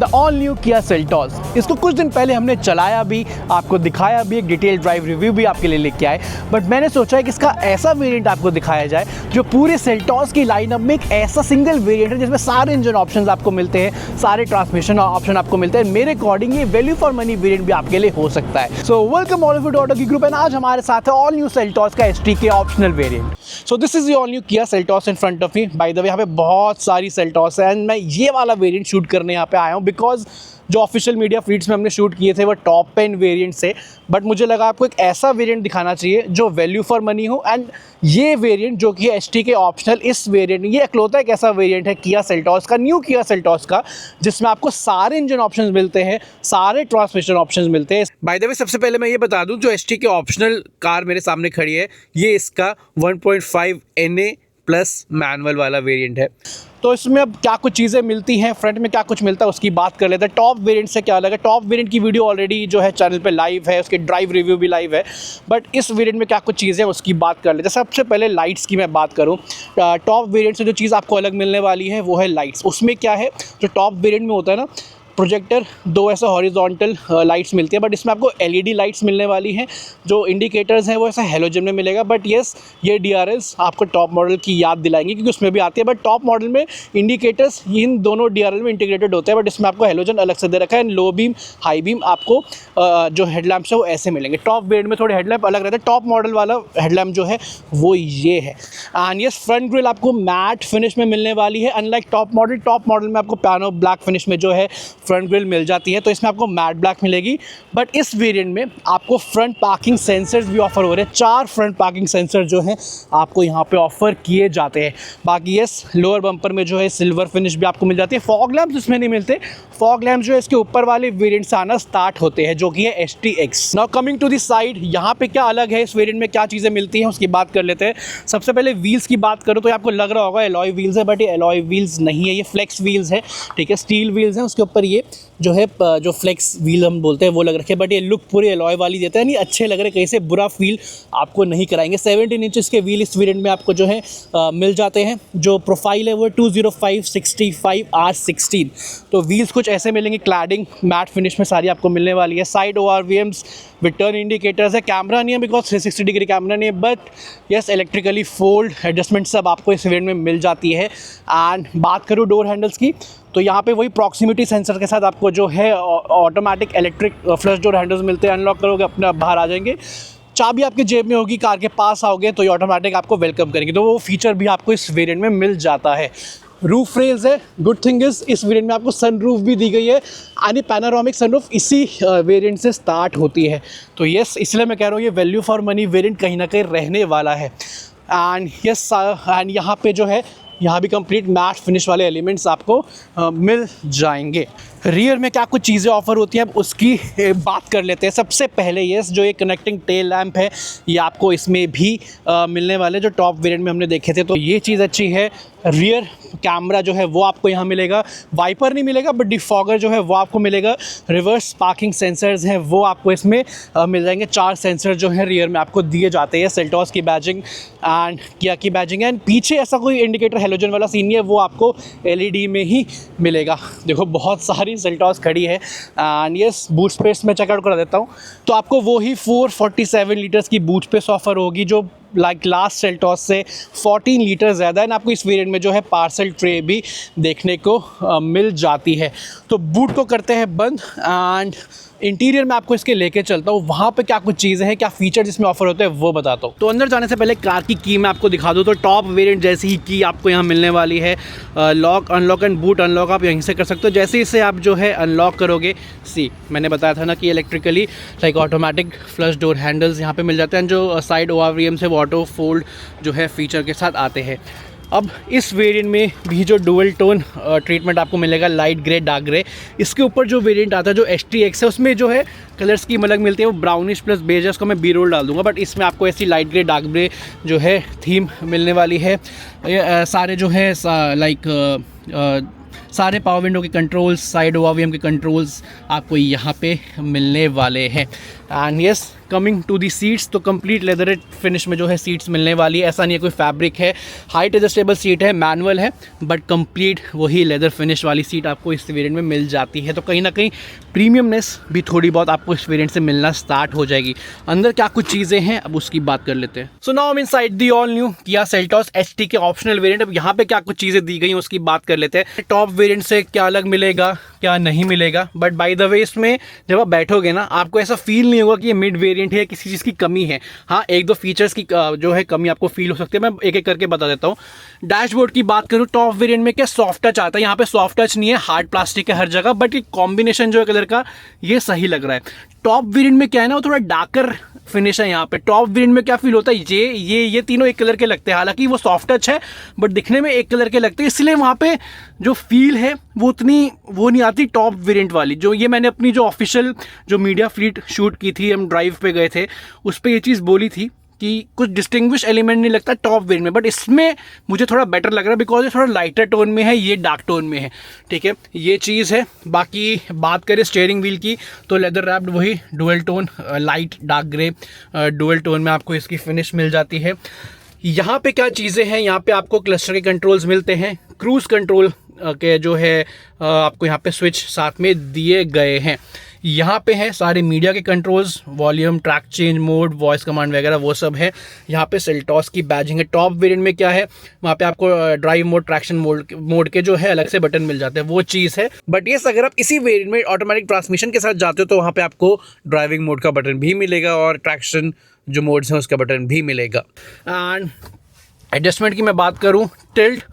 The all new Kia Seltos. इसको कुछ दिन पहले हमने चलाया भी, आपको दिखाया भी, एक डिटेल ड्राइव रिव्यू भी आपके लिए लेके आए। बट मैंने सोचा है कि इसका ऐसा वेरिएंट आपको दिखाया जाए जो पूरे सेल्टॉस की लाइनअप में एक ऐसा सिंगल वेरिएंट है जिसमें सारे इंजन ऑप्शंस आपको मिलते हैं, सारे ट्रांसमिशन ऑप्शन आपको मिलते हैं। मेरे अकॉर्डिंग ये वैल्यू फॉर मनी वेरिएंट भी आपके लिए हो सकता है। So welcome all of you to auto की ग्रुप एंड आज हमारे साथ है ऑल न्यू सेल्टॉस का ST के optional variant. So this is the all new Kia Seltos in front of me. By the way यहाँ पे बहुत सारी सेल्टॉस है एंड मैं ये वाला वेरिएंट शूट करने यहाँ पे आया हूँ बिकॉज जो ऑफिशियल मीडिया फीड्स में हमने शूट किए थे वो टॉप एंड वेरिएंट से, बट मुझे लगा आपको एक ऐसा वेरिएंट दिखाना चाहिए जो वैल्यू फॉर मनी हो। एंड ये वेरिएंट जो कि है ST के ऑप्शनल, इस वेरिएंट ये इकलौता एक ऐसा वेरिएंट है किया सेल्टॉस का, न्यू किया सेल्टॉस का, जिसमें आपको सारे इंजन ऑप्शंस मिलते हैं, सारे ट्रांसमिशन ऑप्शंस मिलते हैं। बाय द वे सबसे पहले मैं ये बता दूं, जो ST के ऑप्शनल कार मेरे सामने खड़ी है ये इसका 1.5 NA प्लस मैनुअल वाला वेरिएंट है। तो इसमें अब क्या कुछ चीज़ें मिलती हैं, फ्रंट में क्या कुछ मिलता है उसकी बात कर लेते हैं। टॉप वेरिएंट से क्या अलग है, टॉप वेरिएंट की वीडियो ऑलरेडी जो है चैनल पे लाइव है, उसके ड्राइव रिव्यू भी लाइव है, बट इस वेरिएंट में क्या कुछ चीज़ें उसकी बात कर लेते हैं। सबसे पहले लाइट्स की मैं बात करूँ, टॉप वेरिएंट से जो चीज़ आपको अलग मिलने वाली है वो है लाइट्स। उसमें क्या है, जो टॉप वेरिएंट में होता है ना प्रोजेक्टर, दो ऐसा हॉरिजॉन्टल लाइट्स मिलती है, बट इसमें आपको LED लाइट्स मिलने वाली हैं। जो इंडिकेटर्स हैं वो ऐसा हेलोजन में मिलेगा, बट येस ये DRLs आपको टॉप मॉडल की याद दिलाएंगे क्योंकि उसमें भी आती है। बट टॉप मॉडल में इंडिकेटर्स इन दोनों DRL में इंटीग्रेटेड होते हैं, बट इसमें आपको हेलोजन अलग से दे रखा है। लो बीम, हाई बीम आपको जो हेडलैम्प्स है वो ऐसे मिलेंगे। टॉप वेरिएंट में थोड़े हेडलैम्प अलग रहते हैं। टॉप मॉडल वाला हेडलैम्प जो है वो ये है। एंड येस फ्रंट ग्रिल आपको मैट फिनिश में मिलने वाली है, अनलाइक टॉप मॉडल में आपको पियानो ब्लैक फिनिश में जो है फ्रंट ग्रिल मिल जाती है, तो इसमें आपको मैट ब्लैक मिलेगी। बट इस वेरिएंट में आपको फ्रंट पार्किंग सेंसर्स भी ऑफर हो रहे हैं। 4 फ्रंट पार्किंग सेंसर जो हैं आपको यहाँ पे ऑफर किए जाते हैं। बाकी यस लोअर बम्पर में जो है सिल्वर फिनिश भी आपको मिल जाती है। फॉग लैम्प्स इसमें नहीं मिलते, फॉग लैम्प्स जो है इसके ऊपर वाले वेरिएंट से आना स्टार्ट होते हैं, जो कि है STX। Now coming to the side, यहाँ पे क्या अलग है, इस वेरिएंट में क्या चीज़ें मिलती हैं उसकी बात कर लेते हैं। सबसे पहले व्हील्स की बात करूँ तो आपको लग रहा होगा एलॉय व्हील्स है, बट ये एलॉय व्हील्स नहीं है, ये फ्लेक्स व्हील्स है। ठीक है, स्टील व्हील्स हैं, उसके ऊपर ये जो है जो फ्लेक्स व्हील हम बोलते हैं वो लग रखे, बट ये लुक पूरी एलॉय वाली देता है, नहीं अच्छे लग रहे, कहीं से बुरा फील आपको नहीं कराएंगे। 17 इंचेस के व्हील इस वेरिएंट में आपको जो है मिल जाते हैं। जो प्रोफाइल है वो 205/65R16, तो व्हील्स कुछ ऐसे मिलेंगे। क्लैडिंग मैट फिनिश में सारी आपको मिलने वाली है। Side ORVMs with turn indicators है। कैमरा नहीं है बिकॉज 360 डिग्री कैमरा नहीं है, but yes electrically fold adjustment सब आपको इस वेरिएंट में मिल जाती है। एंड बात करूँ डोर हैंडल्स की, तो यहाँ पे वही प्रॉक्सिमिटी सेंसर के साथ आपको जो है automatic electric flush door handles मिलते हैं। अनलॉक करोगे अपने आप बाहर आ जाएंगे। चाबी आपके जेब में होगी, कार के पास आओगे तो ये ऑटोमेटिक आपको वेलकम करेंगे, तो वो फीचर भी आपको इस वेरिएंट में मिल जाता है। रूफ रेल्स है। गुड थिंग इज़ इस वेरिएंट में आपको सनरूफ भी दी गई है, यानी पैनारोमिक सनरूफ इसी वेरिएंट से स्टार्ट होती है। तो यस इसलिए मैं कह रहा हूँ ये वैल्यू फॉर मनी वेरिएंट कहीं ना कहीं रहने वाला है। एंड यस एंड यहाँ पे जो है यहाँ भी कंप्लीट मैट फिनिश वाले एलिमेंट्स आपको मिल जाएंगे। रियर में क्या कुछ चीज़ें ऑफर होती हैं अब उसकी बात कर लेते हैं। सबसे पहले ये जो ये कनेक्टिंग टेल लैंप है ये आपको इसमें भी मिलने वाले, जो टॉप वेरिएंट में हमने देखे थे, तो ये चीज़ अच्छी है। रियर कैमरा जो है वो आपको यहाँ मिलेगा। वाइपर नहीं मिलेगा बट डिफॉगर जो है वो आपको मिलेगा। रिवर्स पार्किंग सेंसर्स हैं वो आपको इसमें मिल जाएंगे। 4 सेंसर जो है रियर में आपको दिए जाते हैं। सेल्टॉस की बैजिंग एंड किया की बैजिंग एंड पीछे ऐसा कोई इंडिकेटर हेलोजन वाला सीन नहीं है, वो आपको LED में ही मिलेगा। देखो बहुत सारी सेल्टॉस खड़ी है। एंड यस बूट स्पेस में चेकआउट करा देता हूँ, तो आपको वही 447 लीटर्स की बूट स्पेस ऑफर होगी जो लाइक लास्ट सेल्टॉस से 14 लीटर ज़्यादा है। आपको इस वेरिएंट में जो है पार्सल ट्रे भी देखने को मिल जाती है। तो बूट को करते हैं बंद एंड इंटीरियर में आपको इसके लेके चलता हूँ, वहाँ पे क्या कुछ चीज़ें हैं, क्या फीचर जिसमें ऑफर होते हैं वो बताता हूँ। तो अंदर जाने से पहले कार की की मैं आपको दिखा दूँ, तो टॉप वेरिएंट जैसी ही की आपको यहाँ मिलने वाली है। Lock unlock and boot unlock आप यहीं से कर सकते हो। जैसे ही इसे आप जो है अनलॉक करोगे, मैंने बताया था ना कि electrically like automatic flush door handles यहाँ पे मिल जाते हैं। जो साइड ORVM से ऑटो फोल्ड जो है फीचर के साथ आते हैं। अब इस वेरिएंट में भी जो डुअल टोन ट्रीटमेंट आपको मिलेगा, लाइट ग्रे डार्क ग्रे, इसके ऊपर जो वेरिएंट आता है जो STX है उसमें जो है कलर स्कीम अलग मिलती है, वो ब्राउनिश प्लस बेज है, उसको मैं बी रोल डाल दूंगा। बट इसमें आपको ऐसी लाइट ग्रे डार्क ग्रे जो है थीम मिलने वाली है। सारे जो है लाइक सारे पावर विंडो के कंट्रोल्स, साइड ORVM के कंट्रोल्स आपको यहाँ पे मिलने वाले हैं। And yes coming to the seats, तो कंप्लीट लेदर फिनिश में जो है सीट्स मिलने वाली है। ऐसा नहीं है कोई फैब्रिक है, हाइट एडजस्टेबल सीट है, मैनुअल है, बट कंप्लीट वही लेदर फिनिश वाली सीट आपको इस वेरिएंट में मिल जाती है। तो कहीं ना कहीं प्रीमियमनेस भी थोड़ी बहुत आपको इस वेरिएंट से मिलना स्टार्ट हो जाएगी। अंदर क्या कुछ चीज़ें हैं अब उसकी बात कर लेते हैं। So now inside the all new Kia Seltos HT के ऑप्शनल वेरिएंट। अब यहाँ पे क्या कुछ चीज़ें दी गई उसकी बात कर लेते हैं। टॉप वेरिएंट से क्या अलग मिलेगा, क्या नहीं मिलेगा, बट बाय द वे इसमें जब आप बैठोगे ना आपको ऐसा फील नहीं होगा कि ये मिड वेरिएंट है, किसी चीज़ की कमी है। हाँ, एक दो फीचर्स की जो है कमी आपको फील हो सकती है, मैं एक एक करके बता देता हूँ। डैशबोर्ड की बात करूँ, टॉप वेरिएंट में क्या सॉफ्ट टच आता है, यहाँ पे सॉफ्ट टच नहीं है, हार्ड प्लास्टिक है हर जगह, बट ये कॉम्बिनेशन जो है कलर का ये सही लग रहा है। टॉप वेरिएंट में क्या है ना, वो थोड़ा डार्कर फिनिश है। यहाँ पे टॉप वेरिएंट में क्या फील होता है, ये तीनों एक कलर के लगते हैं, हालांकि वो सॉफ्ट टच है बट दिखने में एक कलर के लगते हैं, इसलिए वहाँ पे जो फील है वो उतनी वो नहीं आती टॉप वेरिएंट वाली। जो ये मैंने अपनी जो ऑफिशियल जो मीडिया फ्लीट शूट की थी, हम ड्राइव पे गए थे, उस पर ये चीज़ बोली थी कि कुछ डिस्टिंग्विश एलिमेंट नहीं लगता टॉप वेरिएंट में, बट इसमें मुझे थोड़ा बेटर लग रहा है बिकॉज ये थोड़ा लाइटर टोन में है, ये डार्क टोन में है। ठीक है, ये चीज़ है। बाकी बात करें स्टीयरिंग व्हील की तो लेदर रैप्ड वही dual tone, light dark grey dual tone में आपको इसकी फिनिश मिल जाती है। यहाँ पे क्या चीज़ें हैं, यहाँ पे आपको क्लस्टर के कंट्रोल्स मिलते हैं, क्रूज़ कंट्रोल के जो है आपको यहाँ पे स्विच साथ में दिए गए हैं। यहाँ पे है सारे मीडिया के controls, volume, track change mode, voice command वगैरह वो सब है। यहाँ पे सेल्टॉस की बैजिंग है। टॉप वेरिएंट में क्या है, वहाँ पे आपको ड्राइव मोड, ट्रैक्शन मोड के जो है अलग से बटन मिल जाते हैं, वो चीज़ है। बट ये अगर आप इसी वेरिएंट में ऑटोमेटिक ट्रांसमिशन के साथ जाते हो तो वहाँ पे आपको ड्राइविंग मोड का बटन भी मिलेगा और ट्रैक्शन जो मोड्स हैं उसका बटन भी मिलेगा। एंड एडजस्टमेंट की मैं बात करूँ, टिल्ट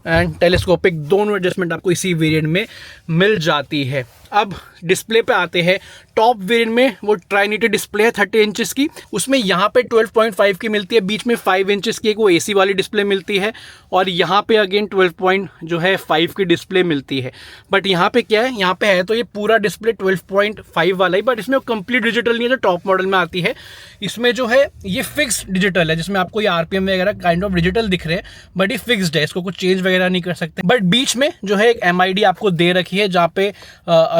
एंड टेलीस्कोपिक दोनों एडजस्टमेंट आपको इसी वेरिएंट में मिल जाती है। अब डिस्प्ले पे आते हैं। टॉप वेरिएंट में वो ट्राइनिटी डिस्प्ले है 30 इंचेस की, उसमें यहाँ पे 12.5 की मिलती है, बीच में 5 इंचेस की एक वो एसी वाली डिस्प्ले मिलती है और यहाँ पे अगेन 12.5 की डिस्प्ले मिलती है। बट यहाँ पे क्या है, यहाँ पे है तो ये पूरा डिस्प्ले 12.5 वाला ही, बट इसमें वो कंप्लीट डिजिटल नहीं है जो टॉप मॉडल में आती है। इसमें जो है ये फिक्स डिजिटल है, जिसमें आपको ये आरपीएम वगैरह काइंड ऑफ डिजिटल दिख रहे हैं, बट ये फिक्स्ड है, इसको कुछ चेंज वगैरह नहीं कर सकते। बट बीच में जो है एक MID आपको दे रखी है जहाँ पे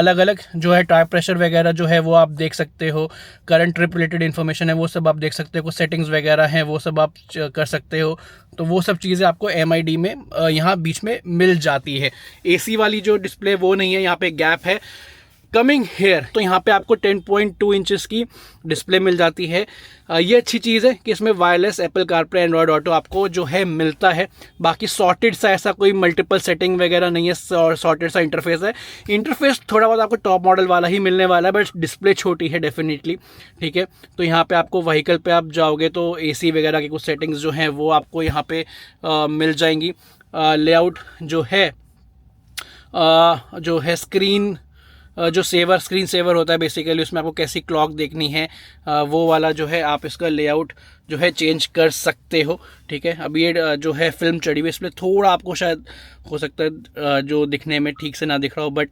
अलग अलग जो है टायर प्रेशर वगैरह जो है वो आप देख सकते हो, करंट ट्रिप रिलेटेड इन्फॉर्मेशन है वो सब आप देख सकते हो, कुछ सेटिंग्स वगैरह हैं वो सब आप कर सकते हो। तो वो सब चीज़ें आपको MID में यहाँ बीच में मिल जाती है। AC वाली जो डिस्प्ले वो नहीं है, यहाँ पे गैप है। कमिंग हेयर तो यहाँ पे आपको 10.2 इंचेस की डिस्प्ले मिल जाती है। ये अच्छी चीज़ है कि इसमें wireless Apple CarPlay, Android auto आपको जो है मिलता है। बाकी सॉर्टेड सा ऐसा कोई मल्टीपल सेटिंग वगैरह नहीं है, सॉर्टेड सा इंटरफेस है। इंटरफेस थोड़ा बहुत आपको टॉप मॉडल वाला ही मिलने वाला है, बट डिस्प्ले छोटी है डेफिनेटली। ठीक है, तो यहाँ पे आपको व्हीकल पे आप जाओगे तो AC वगैरह की कुछ सेटिंग्स जो हैं वो आपको यहाँ पे मिल जाएंगी। लेआउट जो है स्क्रीन जो स्क्रीन सेवर होता है बेसिकली, उसमें आपको कैसी क्लॉक देखनी है वो वाला जो है आप इसका लेआउट जो है चेंज कर सकते हो। ठीक है, अब ये जो है फिल्म चढ़ी हुई, इसमें थोड़ा आपको शायद हो सकता है जो दिखने में ठीक से ना दिख रहा हो, but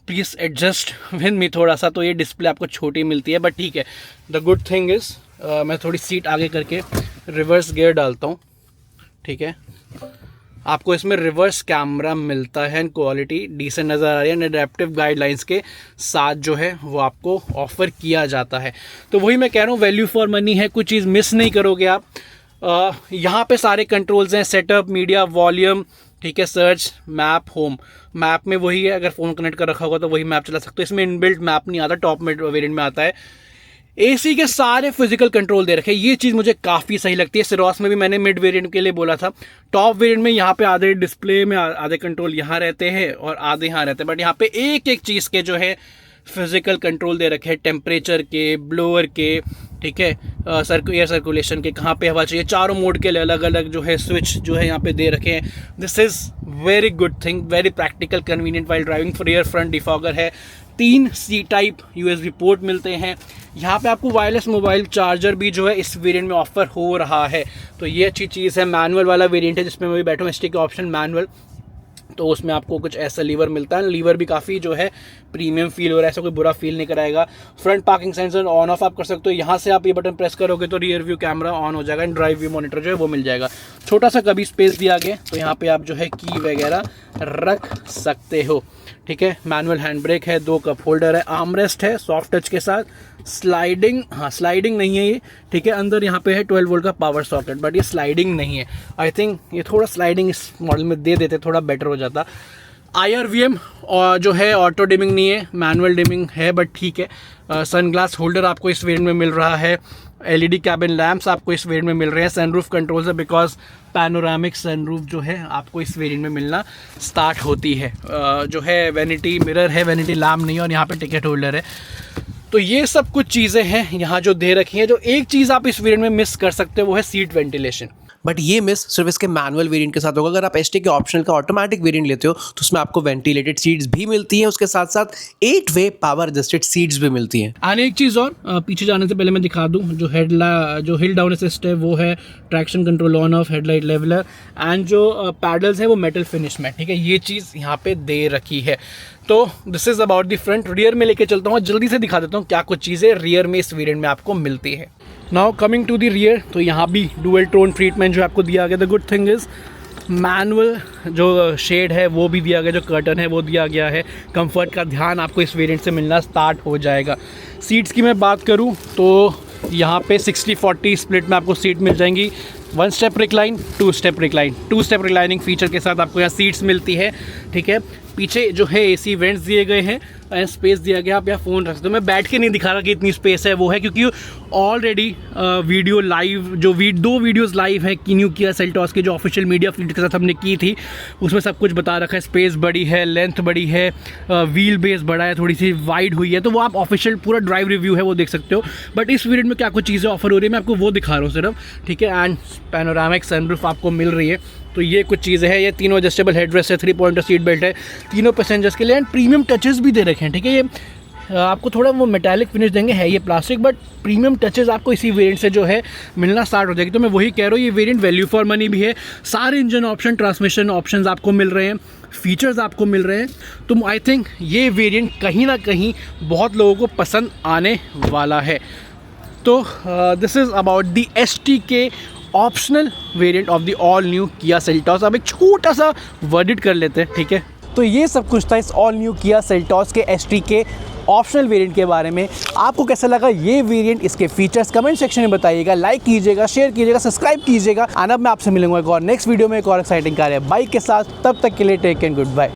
please adjust with me थोड़ा सा। तो ये डिस्प्ले आपको छोटी मिलती है, बट ठीक है। द गुड थिंग इज़ मैं थोड़ी सीट आगे करके रिवर्स गियर डालता हूँ। ठीक है, आपको इसमें रिवर्स कैमरा मिलता है एंड क्वालिटी डिसेंट नज़र आ रही है। एडेप्टिव गाइडलाइंस के साथ जो है वो आपको ऑफ़र किया जाता है। तो वही मैं कह रहा हूँ, वैल्यू फॉर मनी है, कुछ चीज़ मिस नहीं करोगे आप। यहाँ पे सारे कंट्रोल्स हैं, सेटअप, मीडिया, वॉल्यूम, ठीक है, सर्च, मैप, होम। मैप में वही है, अगर फ़ोन कनेक्ट कर रखा होगा तो वही मैप चला सकते हो। इसमें इनबिल्ट मैप नहीं आता, टॉप वेरिएंट में आता है। AC के सारे फिजिकल कंट्रोल दे रखे, ये चीज़ मुझे काफ़ी सही लगती है। सिरोस में भी मैंने मिड वेरिएंट के लिए बोला था। टॉप वेरिएंट में यहाँ पे आधे डिस्प्ले में आधे कंट्रोल यहाँ रहते हैं और आधे यहाँ रहते हैं, बट यहाँ पे एक एक चीज़ के जो है फिजिकल कंट्रोल दे रखे हैं, टेम्परेचर के, ब्लोअर के, ठीक है, एयर सर्कुलेशन के, कहाँ पे हवा चाहिए, चारों मोड के लिए अलग अलग जो है स्विच जो है यहाँ पे दे रखे हैं। This is very good thing, very practical, convenient while driving. Rear front defogger है, 3 C टाइप USB पोर्ट मिलते हैं। यहाँ पे आपको वायरलेस मोबाइल चार्जर भी जो है इस वेरिएंट में ऑफर हो रहा है, तो ये अच्छी चीज़ है। मैनुअल वाला वेरिएंट है जिसमें मैं भी बैठा हूँ, ST के ऑप्शन मैनुअल, तो उसमें आपको कुछ ऐसा लीवर मिलता है। लीवर भी काफ़ी जो है प्रीमियम फील हो रहा है, ऐसा कोई बुरा फील नहीं कराएगा। Front parking sensor on off आप कर सकते हो, यहाँ से आप ये बटन प्रेस करोगे तो रियर व्यू कैमरा ऑन हो जाएगा एंड ड्राइव व्यू मॉनिटर जो है वो मिल जाएगा। छोटा सा कभी स्पेस दिया गया, तो यहाँ पे आप जो है की वगैरह रख सकते हो। ठीक है, मैनुअल हैंड ब्रेक है, 2 कप होल्डर है, आर्मरेस्ट है सॉफ्ट टच के साथ, स्लाइडिंग, हाँ स्लाइडिंग नहीं है ये, ठीक है। अंदर यहाँ पे है 12 वोल्ट का पावर सॉकेट, बट ये स्लाइडिंग नहीं है। आई थिंक ये थोड़ा स्लाइडिंग इस मॉडल में दे देते थोड़ा बेटर हो जाता। IRVM और जो है ऑटो डिमिंग नहीं है, मैनुअल डिमिंग है, बट ठीक है। सनग्लास होल्डर आपको इस वेरिएंट में मिल रहा है। LED कैबिन लैंप्स आपको इस वेरिएंट में मिल रहे हैं। सनरूफ कंट्रोल्स है, बिकॉज पैनोरामिक सनरूफ जो है आपको इस वेरिएंट में मिलना स्टार्ट होती है। जो है वैनिटी मिरर है, वैनिटी लैम्प नहीं है, और यहाँ पे टिकट होल्डर है। तो ये सब कुछ चीज़ें हैं यहाँ जो दे रखी हैं। जो एक चीज़ आप इस वेरिएंट में मिस कर सकते हो वो है सीट वेंटिलेशन, बट ये मिस सिर्फ इसके मैनुअल वेरिएंट के साथ होगा। अगर आप ST के ऑप्शनल का ऑटोमेटिक वेरिएंट लेते हो तो उसमें आपको वेंटिलेटेड सीट्स भी मिलती हैं, उसके साथ साथ 8 वे पावर एडजस्टेड सीट्स भी मिलती हैं। एंड एक चीज़ और, पीछे जाने से पहले मैं दिखा दूं, जो जो हिल डाउन असिस्ट है वो है, traction control on off, headlight leveller, and जो पैडल्स है वो मेटल फिनिश में, ठीक है। ये चीज़ यहाँ पे दे रखी है। तो this is about the front. Rear में लेके चलता हूँ, जल्दी से दिखा देता हूँ क्या कुछ चीज़ें रियर में इस वेरिएंट में आपको मिलती है। Now coming to the rear, तो यहाँ भी डुअल टोन ट्रीटमेंट जो आपको दिया गया। The good thing is manual जो शेड है वो भी दिया गया, जो कर्टन है वो दिया गया है। कंफर्ट का ध्यान आपको इस वेरिएंट से मिलना स्टार्ट हो जाएगा। सीट्स की मैं बात करूँ तो यहाँ पे 60-40 स्प्लिट में आपको सीट मिल जाएंगी। 1 step recline, 2 step recline, 2 step reclining feature के साथ आपको यहाँ सीट्स मिलती है, ठीक है। पीछे जो है AC वेंट्स दिए गए हैं एंड स्पेस दिया गया, आप यहाँ फ़ोन रख सकते हो। मैं बैठ के नहीं दिखा रहा कि इतनी स्पेस है, वो है क्योंकि ऑलरेडी वीडियो लाइव जो 2 वीडियोस लाइव है कि न्यू किया सेल्टॉस के जो ऑफिशियल मीडिया फीड के साथ हमने की थी, उसमें सब कुछ बता रखा है। स्पेस बड़ी है, लेंथ बड़ी है, व्हील बेस बड़ा है, थोड़ी सी वाइड हुई है, तो वो आप ऑफिशियल पूरा ड्राइव रिव्यू है वो देख सकते हो। बट इस वेरिएंट में क्या कुछ चीज़ें ऑफर हो रही है मैं आपको वो दिखा रहा हूँ सिर्फ, ठीक है। एंड पैनोरामिक सनरूफ आपको मिल रही है। तो ये कुछ चीज़ें हैं। ये तीनों एडजस्टेबल हेडरेस्ट है, 3 पॉइंटर सीट बेल्ट है तीनों पैसेंजर्स के लिए, एंड प्रीमियम टचेस भी दे रखे हैं, ठीक है। ये आपको थोड़ा वो मेटालिक फिनिश देंगे, है ये प्लास्टिक, बट प्रीमियम टचेस आपको इसी वेरिएंट से जो है मिलना स्टार्ट हो जाएगी। तो मैं वही कह रहा हूँ, ये वेरिएंट वैल्यू फॉर मनी भी है। सारे इंजन ऑप्शन, ट्रांसमिशन ऑप्शंस आपको मिल रहे हैं, फीचर्स आपको मिल रहे हैं। तो आई थिंक ये वेरिएंट कहीं ना कहीं बहुत लोगों को पसंद आने वाला है। तो this is about the ST के optional variant of the all new Kia Seltos. अब एक छोटा सा वर्डिट कर लेते हैं, ठीक है। तो ये सब कुछ था इस ऑल न्यू किया सेल्टॉस के ST के ऑप्शनल वेरिएंट के बारे में। आपको कैसा लगा ये वेरिएंट, इसके फीचर्स कमेंट सेक्शन में बताइएगा। लाइक कीजिएगा, शेयर कीजिएगा, सब्सक्राइब कीजिएगा। और अब मैं आपसे मिलूंगा एक और नेक्स्ट वीडियो में एक और एक्साइटिंग कार है बाइक के साथ। तब तक के लिए टेक केयर, गुड बाय।